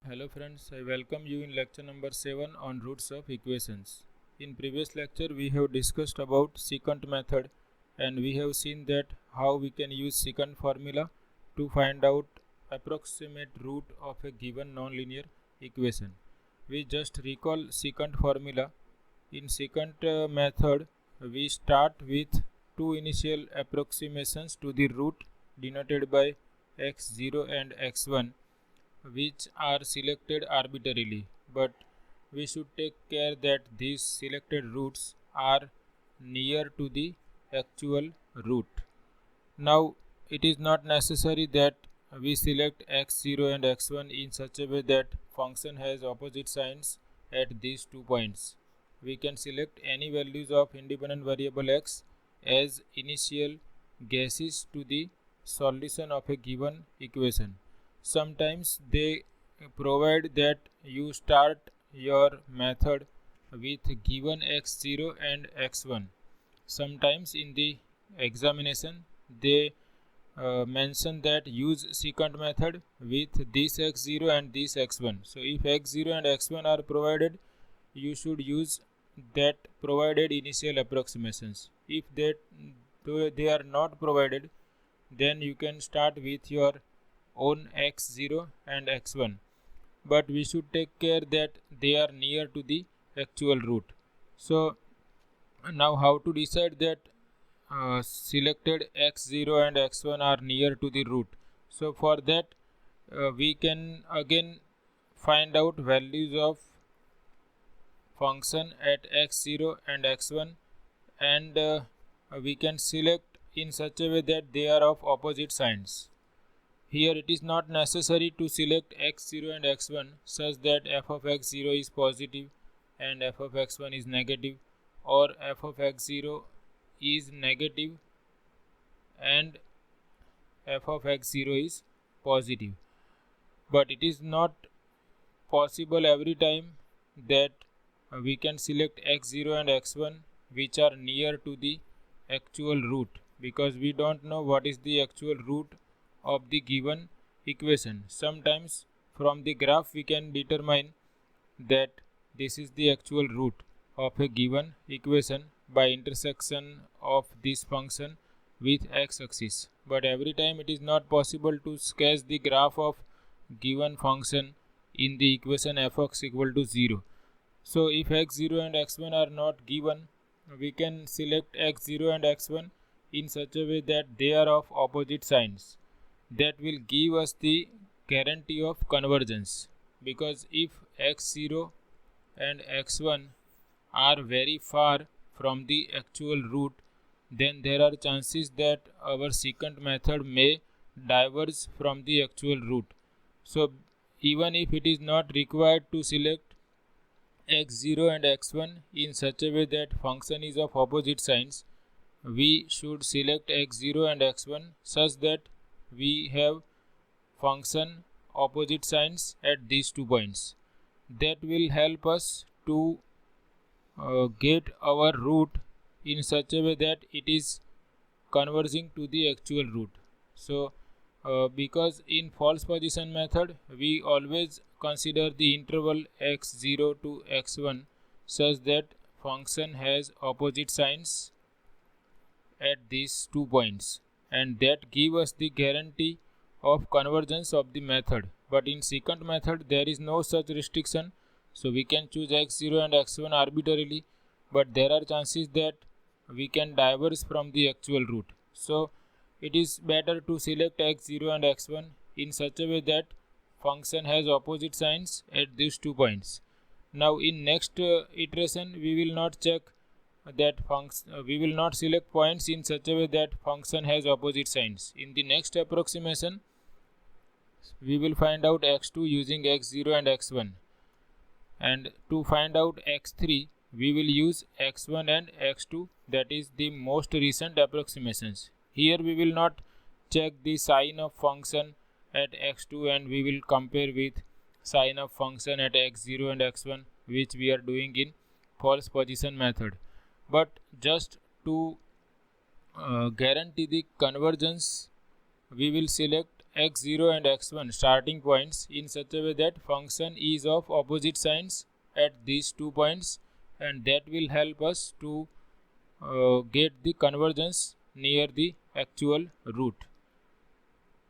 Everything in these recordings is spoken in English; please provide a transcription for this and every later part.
Hello friends, I welcome you in lecture number 7 on roots of equations. In previous lecture we have discussed about secant method and we have seen that how we can use secant formula to find out approximate root of a given nonlinear equation. We just recall secant formula. In secant method we start with two initial approximations to the root denoted by x0 and x1, which are selected arbitrarily, but we should take care that these selected roots are near to the actual root. Now, it is not necessary that we select x0 and x1 in such a way that function has opposite signs at these 2 points. We can select any values of independent variable x as initial guesses to the solution of a given equation. Sometimes they provide that you start your method with given x0 and x1. Sometimes in the examination they mention that use secant method with this x0 and this x1. So if x0 and x1 are provided, you should use that provided initial approximations. If they are not provided, then you can start with your own x0 and x1, but we should take care that they are near to the actual root. So now how to decide that selected x0 and x1 are near to the root? So for that we can again find out values of function at x0 and x1, and we can select in such a way that they are of opposite signs. Here it is not necessary to select x0 and x1 such that f of x0 is positive and f of x1 is negative, or f of x0 is negative and f of x0 is positive. But it is not possible every time that we can select x0 and x1 which are near to the actual root, because we don't know what is the actual root of the given equation. Sometimes from the graph we can determine that this is the actual root of a given equation by intersection of this function with x-axis, but every time it is not possible to sketch the graph of given function in the equation f(x) equal to 0. So if x0 and x1 are not given, we can select x0 and x1 in such a way that they are of opposite signs. That will give us the guarantee of convergence, because if x0 and x1 are very far from the actual root, then there are chances that our secant method may diverge from the actual root. So even if it is not required to select x0 and x1 in such a way that function is of opposite signs, we should select x0 and x1 such that we have function opposite signs at these 2 points. That will help us to get our root in such a way that it is converging to the actual root. So because in false position method we always consider the interval x0 to x1 such that function has opposite signs at these 2 points, and that give us the guarantee of convergence of the method. But in secant method there is no such restriction, so we can choose x0 and x1 arbitrarily, but there are chances that we can diverge from the actual root. So it is better to select x0 and x1 in such a way that function has opposite signs at these 2 points. Now in next iteration we will not check that we will not select points in such a way that function has opposite signs. In the next approximation we will find out x2 using x0 and x1, and to find out x3 we will use x1 and x2, that is the most recent approximations. Here we will not check the sign of function at x2 and we will compare with sign of function at x0 and x1, which we are doing in false position method. But just to guarantee the convergence, we will select x0 and x1 starting points in such a way that function is of opposite signs at these 2 points, and that will help us to get the convergence near the actual root.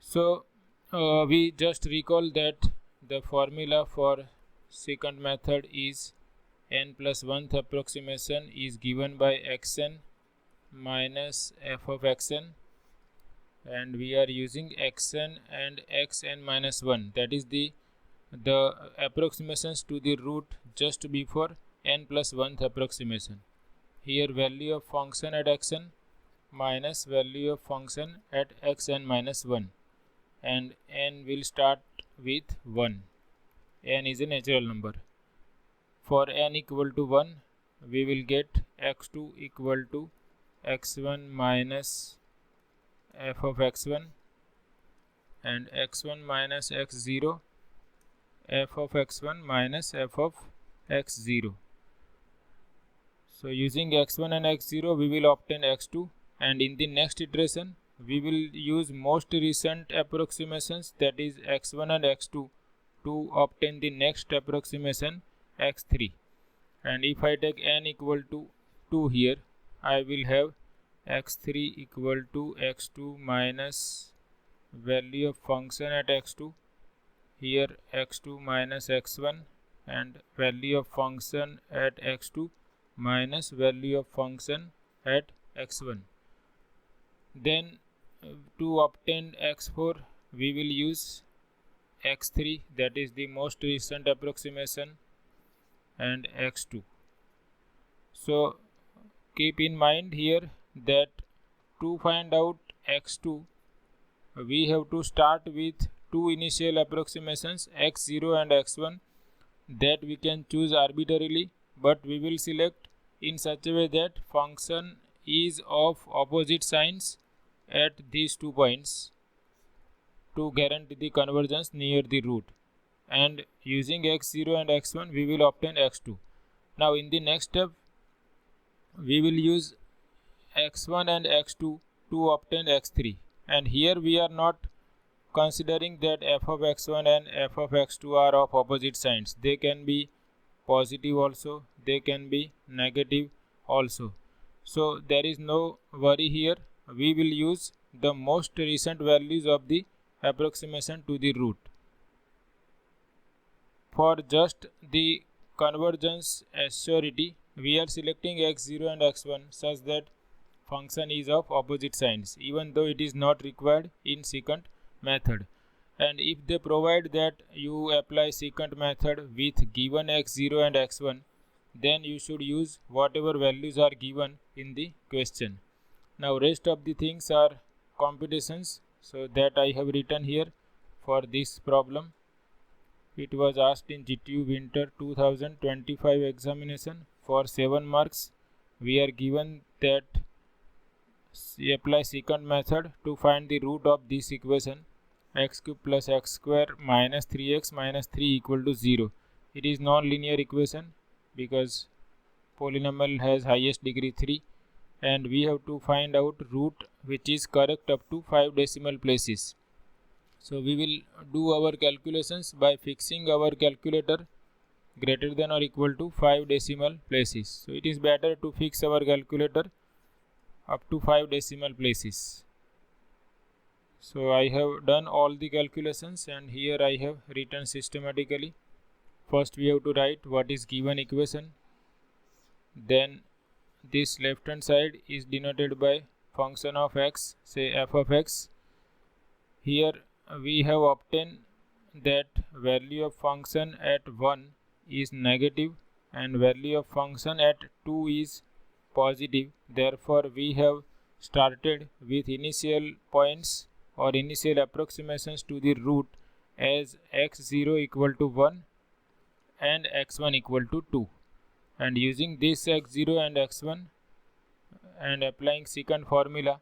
So we just recall that the formula for secant method is n plus 1th approximation is given by xn minus f of xn, and we are using xn and xn minus 1, that is the approximations to the root just before n plus 1th approximation. Here value of function at xn minus value of function at xn minus 1, and n will start with 1. N is a natural number. For n equal to 1, we will get x2 equal to x1 minus f of x1, and x1 minus x0 f of x1 minus f of x0. So using x1 and x0 we will obtain x2, and in the next iteration we will use most recent approximations, that is x1 and x2, to obtain the next approximation x3. And if I take n equal to 2 here, I will have x3 equal to x2 minus value of function at x2, here x2 minus x1, and value of function at x2 minus value of function at x1. Then to obtain x4 we will use x3, that is the most recent approximation, and x2. So keep in mind here that to find out x2 we have to start with two initial approximations, x0 and x1, that we can choose arbitrarily, but we will select in such a way that function is of opposite signs at these 2 points to guarantee the convergence near the root. And using x0 and x1 we will obtain x2. Now in the next step we will use x1 and x2 to obtain x3, and here we are not considering that f of x1 and f of x2 are of opposite signs. They can be positive also, they can be negative also. So there is no worry here. We will use the most recent values of the approximation to the root. For just the convergence assurity, we are selecting x0 and x1 such that function is of opposite signs, even though it is not required in secant method. And if they provide that you apply secant method with given x0 and x1, then you should use whatever values are given in the question. Now rest of the things are computations, so that I have written here for this problem. It was asked in GTU Winter 2025 examination for 7 marks. We are given that apply secant method to find the root of this equation, x cube plus x square minus 3x minus 3 equal to 0. It is non-linear equation because polynomial has highest degree 3, and we have to find out root which is correct up to 5 decimal places. So we will do our calculations by fixing our calculator greater than or equal to 5 decimal places. So it is better to fix our calculator up to 5 decimal places. So I have done all the calculations, and here I have written systematically. First we have to write what is given equation. Then this left hand side is denoted by function of x, say f of x. Here we have obtained that value of function at 1 is negative and value of function at 2 is positive. Therefore we have started with initial points or initial approximations to the root as x0 equal to 1 and x1 equal to 2. And using this x0 and x1 and applying secant formula,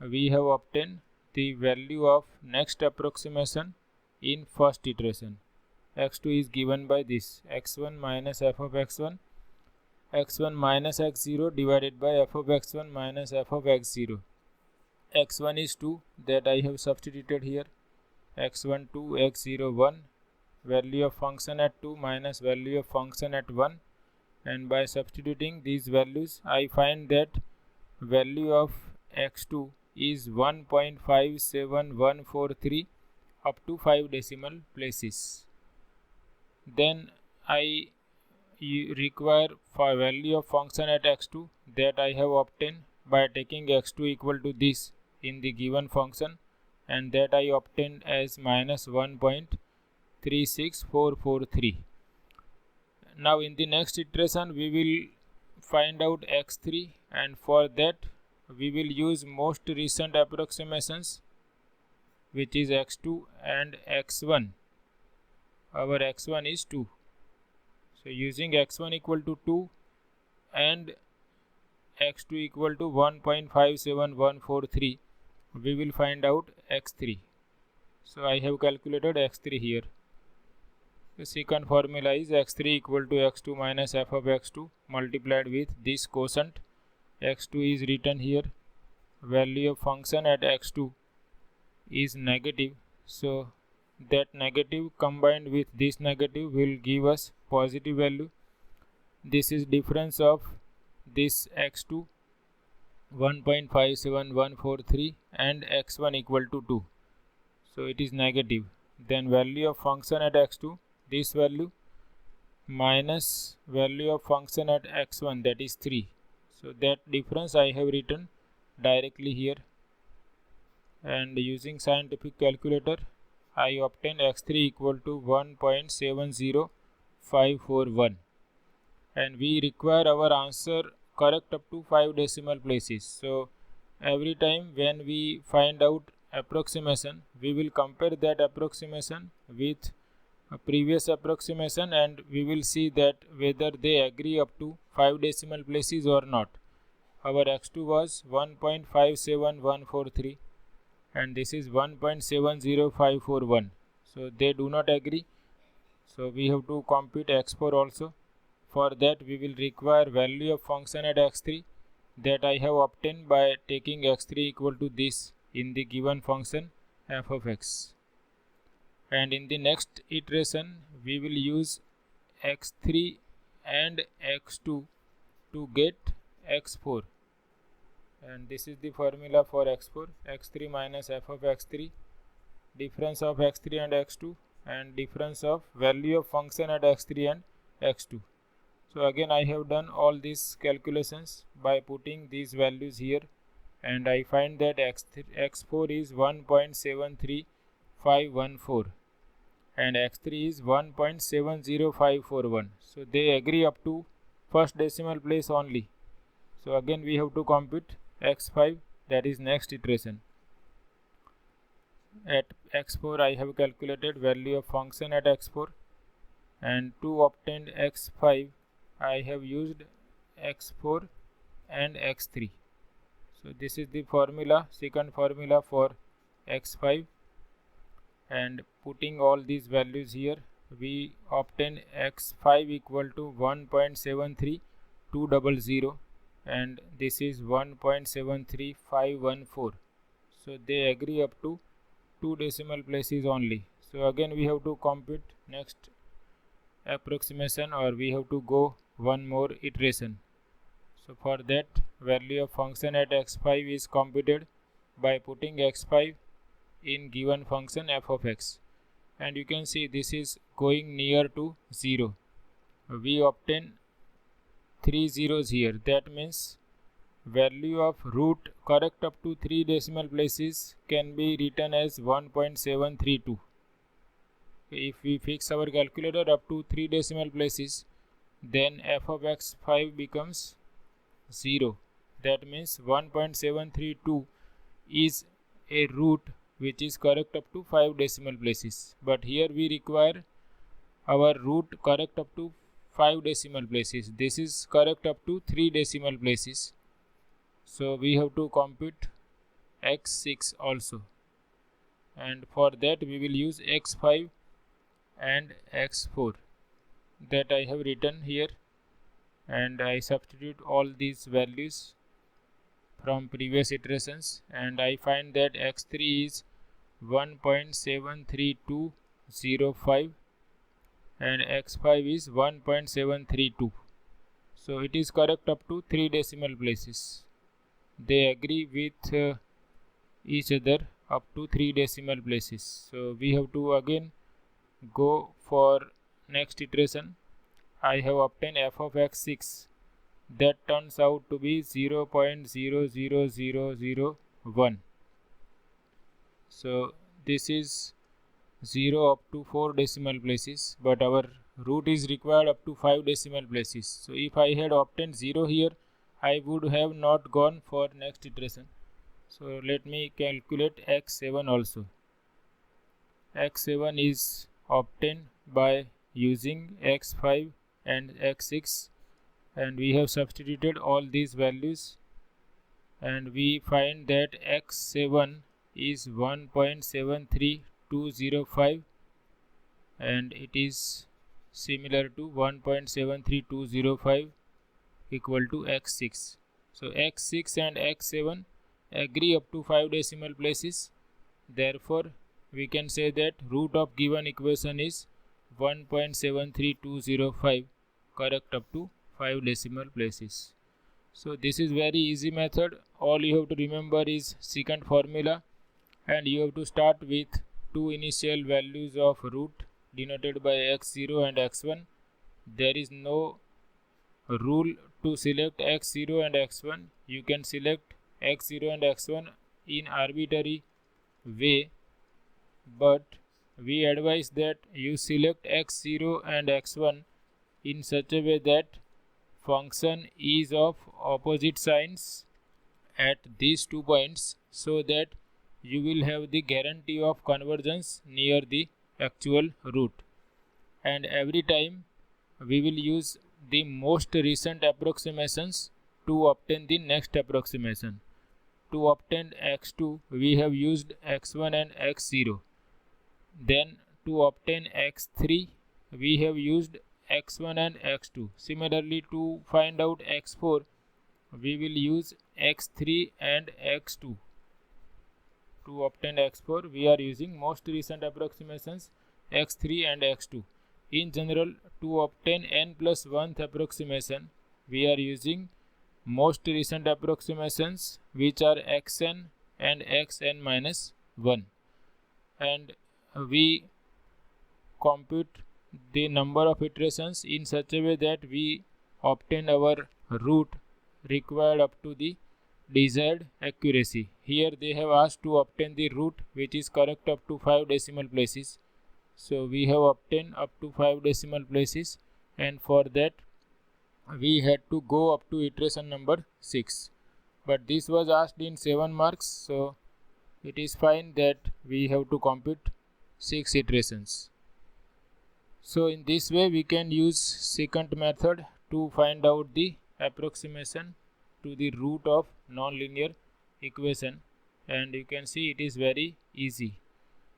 we have obtained the value of next approximation in first iteration. x2 is given by this x1 minus f of x1, x1 minus x0 divided by f of x1 minus f of x0. x1 is 2, that I have substituted here. x1 2, x0 1, value of function at 2 minus value of function at 1, and by substituting these values I find that value of x2 is 1.57143 up to 5 decimal places. Then I require for value of function at x2 that I have obtained by taking x2 equal to this in the given function, and that I obtained as minus 1.36443. Now in the next iteration we will find out x3, and for that we will use most recent approximations, which is x2 and x1. Our x1 is 2. So using x1 equal to 2 and x2 equal to 1.57143, we will find out x3. So I have calculated x3 here. The secant formula is x3 equal to x2 minus f of x2 multiplied with this quotient. x2 is written here. Value of function at x2 is negative, so that negative combined with this negative will give us positive value. This is difference of this x2 1.57143 and x1 equal to 2, so it is negative. Then value of function at x2, this value, minus value of function at x1, that is 3. So that difference I have written directly here, and using scientific calculator I obtain x3 equal to 1.70541, and we require our answer correct up to 5 decimal places. So every time when we find out approximation, we will compare that approximation with a previous approximation, and we will see that whether they agree up to 5 decimal places or not. Our x2 was 1.57143 and this is 1.70541, so they do not agree. So we have to compute x4 also. For that we will require value of function at x3 that I have obtained by taking x3 equal to this in the given function f of x. And in the next iteration we will use x3 and x2 to get x4, and this is the formula for x4: x3 minus f of x3, difference of x3 and x2, and difference of value of function at x3 and x2. So again I have done all these calculations by putting these values here, and I find that x4 is 1.73514 and x3 is 1.70541. So they agree up to first decimal place only. So again we have to compute x5, that is next iteration. At x4 I have calculated value of function at x4, and to obtain x5 I have used x4 and x3. So this is the formula, secant formula for x5, and putting all these values here we obtain x5 equal to 1.73200 and this is 1.73514. So they agree up to 2 decimal places only. So again we have to compute next approximation, or we have to go one more iteration. So for that value of function at x5 is computed by putting x5 in given function f of x, and you can see this is going near to 0. We obtain 3 zeros here, that means value of root correct up to 3 decimal places can be written as 1.732. If we fix our calculator up to 3 decimal places, then f of x5 becomes 0. That means 1.732 is a root which is correct up to 5 decimal places, but here we require our root correct up to 5 decimal places. This is correct up to 3 decimal places, so we have to compute x6 also, and for that we will use x5 and x4 that I have written here, and I substitute all these values from previous iterations, and I find that x3 is 1.73205 and x5 is 1.732. So it is correct up to 3 decimal places. They agree with each other up to 3 decimal places. So we have to again go for next iteration. I have obtained f of x6. That turns out to be 0.00001. So this is 0 up to 4 decimal places, but our root is required up to 5 decimal places. So if I had obtained 0 here, I would have not gone for next iteration. So let me calculate x7 also. x7 is obtained by using x5 and x6, and we have substituted all these values, and we find that x7 is 1.73205 and it is similar to 1.73205 equal to x6. So x6 and x7 agree up to 5 decimal places. Therefore we can say that root of given equation is 1.73205, correct up to 5 decimal places. So this is very easy method. All you have to remember is secant formula, and you have to start with two initial values of root denoted by x0 and x1. There is no rule to select x0 and x1. You can select x0 and x1 in arbitrary way, but we advise that you select x0 and x1 in such a way that function is of opposite signs at these 2 points, so that you will have the guarantee of convergence near the actual root. And every time we will use the most recent approximations to obtain the next approximation. To obtain x2 we have used x1 and x0. Then to obtain x3 we have used x1 and x2. Similarly, to find out x4 we will use x3 and x2. To obtain x4 we are using most recent approximations x3 and x2. In general, to obtain n plus 1th approximation we are using most recent approximations, which are xn and xn minus 1, and we compute the number of iterations in such a way that we obtain our root required up to the desired accuracy. Here they have asked to obtain the root which is correct up to 5 decimal places. So we have obtained up to 5 decimal places, and for that we had to go up to iteration number 6. But this was asked in 7 marks, so it is fine that we have to compute 6 iterations. So in this way we can use secant method to find out the approximation to the root of nonlinear equation, and you can see it is very easy.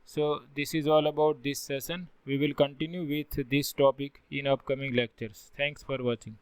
So this is all about this session. We will continue with this topic in upcoming lectures. Thanks for watching.